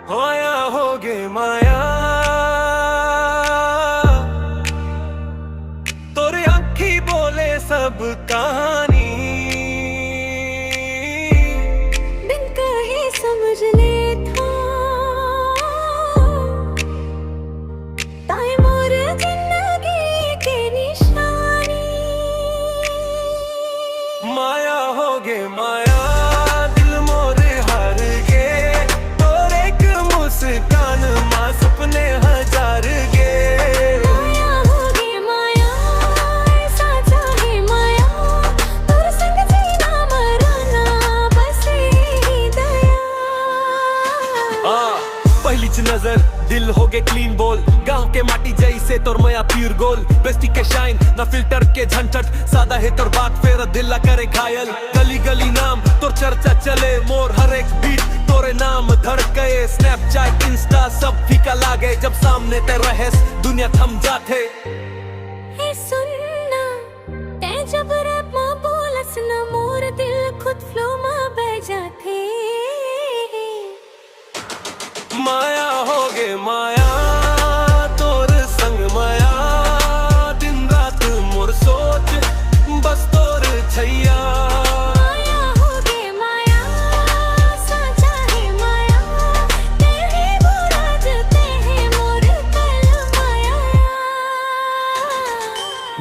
माया होगे माया तोरे आँखी बोले सब कहानी बिन कहे समझ ले था ताई मोर जिंदगी के निशानी। माया होगे माया दिल मोरे हार गे तोर एक मुस्कान मां सपने हजार गे। माया होगी माया ऐसा चाहे माया तोर संग जीना मरना बस यही दया। पहली नजर दिल होगे क्लीन बोल गांव के माटी जैसे तोर मया पीर गोल बेस्टी के शाइन ना फिल्टर के झंझट सादा है तोर बात फेर दिल करे घायल। गली गली नाम तोर चर्चा चले मोर हर एक बीट तोरे नाम धड़के स्नैपचैट इंस्टा सब फीका लागे जब सामने ते रहेस दुनिया थम जाते। हे सुनना ते जब रैप मां बोलस ना मोर दिल खुद फ्लो मां बह जाते। माया होगे माया तोर संग माया दिन रात मोर सोच बस तोर छैया। माया होगे माया साचा है माया तेरे बुराज ते है मोर कल माया।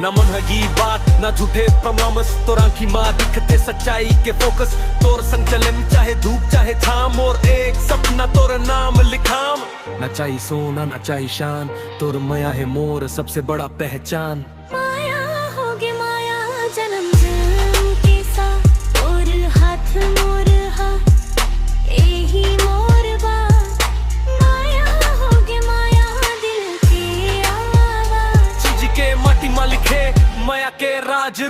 ना मन हगी बात ना झूठे प्रमामस तोर आँखी माँ दिखते सच्चाई के फोकस तोर संग चलेम चाहे धूप चाहे छाम और एक सपना तोर नाम लिखाम। ना चाहिए सोना ना चाहिए शान तोर माया है मोर सबसे बड़ा पहचान। माया होगे माया जन्म जन्म के साथ और हाथ मोर हाथ यही मोर बात। माया होगे माया दिल की आवाज चीज के माटी मालिक है माया के राज।